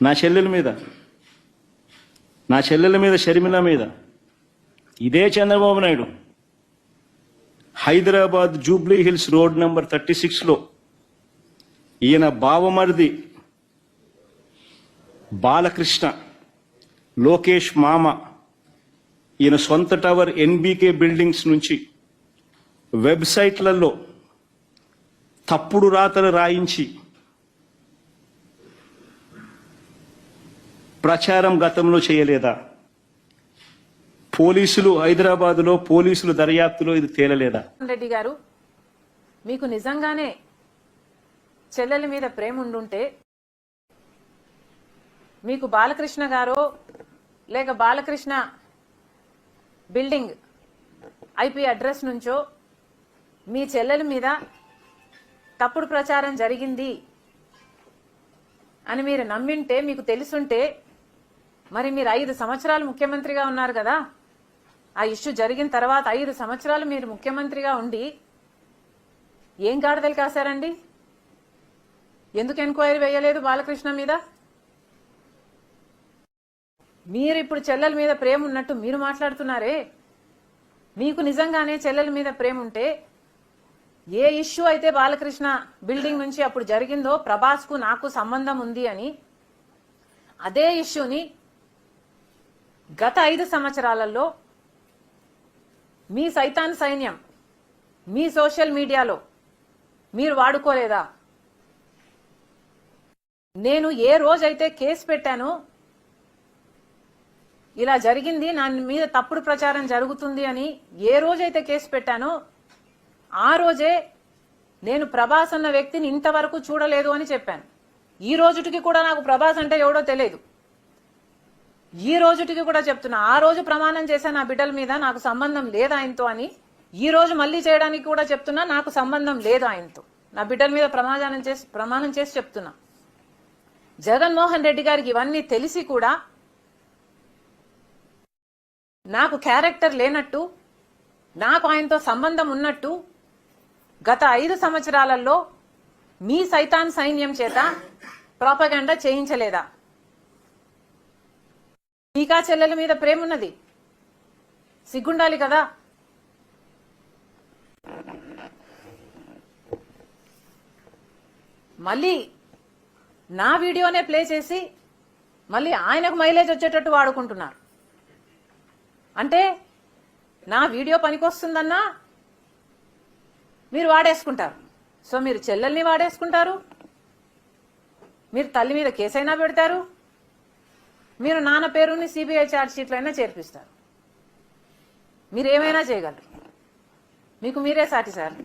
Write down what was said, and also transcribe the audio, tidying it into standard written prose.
నా చెల్లెల మీద షర్మిల మీద ఇదే చంద్రబాబు నాయుడు హైదరాబాద్ జూబ్లీ హిల్స్ రోడ్ నెంబర్ 36లో ఈయన బావమరిది బాలకృష్ణ లోకేష్ మామ ఈయన సొంత టవర్ ఎన్బీకే బిల్డింగ్స్ నుంచి వెబ్సైట్లలో తప్పుడు రాతలు రాయించి ప్రచారం గతంలో చేయలేదా? పోలీసులు హైదరాబాద్లో పోలీసులు దర్యాప్తులో ఇది తేలలేదా? రెడ్డి గారు, మీకు నిజంగానే చెల్లెల మీద ప్రేమ ఉండుంటే మీకు బాలకృష్ణ గారో లేక బాలకృష్ణ బిల్డింగ్ ఐపీ అడ్రస్ నుంచో మీ చెల్లెల మీద తప్పుడు ప్రచారం జరిగింది అని మీరు నమ్మింటే, మీకు తెలుసుంటే, మరి మీరు 5 సంవత్సరాలు ముఖ్యమంత్రిగా ఉన్నారు కదా. ఆ ఇష్యూ జరిగిన తర్వాత 5 సంవత్సరాలు మీరు ముఖ్యమంత్రిగా ఉండి ఏం గాడిదలు కాశారండి? ఎందుకు ఎంక్వైరీ వేయలేదు బాలకృష్ణ మీద? మీరు ఇప్పుడు చెల్లెల మీద ప్రేమ ఉన్నట్టు మీరు మాట్లాడుతున్నారే. మీకు నిజంగానే చెల్లెల మీద ప్రేమ ఉంటే ఏ ఇష్యూ అయితే బాలకృష్ణ బిల్డింగ్ నుంచి అప్పుడు జరిగిందో ప్రభాస్కు నాకు సంబంధం ఉంది అని, అదే ఇష్యూని గత 5 సంవత్సరాలలో మీ సైతాన్ సైన్యం మీ సోషల్ మీడియాలో మీరు వాడుకోలేదా? నేను ఏ రోజైతే కేసు పెట్టానో, ఇలా జరిగింది, నా మీద తప్పుడు ప్రచారం జరుగుతుంది అని ఏ రోజైతే కేసు పెట్టానో ఆ రోజే నేను ప్రభాస్ అన్న వ్యక్తిని ఇంతవరకు చూడలేదు అని చెప్పాను. ఈ రోజుటికి కూడా నాకు ప్రభాస్ అంటే ఎవడో తెలియదు. ఈ రోజుటికి కూడా చెప్తున్నా, ఆ రోజు ప్రమాణం చేశా నా బిడ్డల మీద నాకు సంబంధం లేదు ఆయనతో అని. ఈ రోజు మళ్ళీ చేయడానికి కూడా చెప్తున్నా, నాకు సంబంధం లేదు ఆయనతో. నా బిడ్డల మీద ప్రమాణం చేసి చెప్తున్నా. జగన్మోహన్ రెడ్డి గారికి ఇవన్నీ తెలిసి కూడా నాకు క్యారెక్టర్ లేనట్టు, నాకు ఆయనతో సంబంధం ఉన్నట్టు గత 5 సంవత్సరాలలో మీ సైతాన్ సైన్యం చేత ప్రాపగండా చేయించలేదా? మీకా చెల్లెల మీద ప్రేమ ఉన్నది, సిగ్గుండాలి కదా. మళ్ళీ నా వీడియోనే ప్లే చేసి మళ్ళీ ఆయనకు మైలేజ్ వచ్చేటట్టు వాడుకుంటున్నారు. అంటే నా వీడియో పనికొస్తుందన్నా మీరు వాడేసుకుంటారు. సో మీరు చెల్లెల్ని వాడేసుకుంటారు, మీరు తల్లి మీద కేసైనా పెడతారు, మీరు నాన్న పేరుని సిబిఐ ఛార్జ్ షీట్లో అయినా చేర్పిస్తారు. మీరు ఏమైనా చేయగలరు, మీకు మీరే సాటి సార్.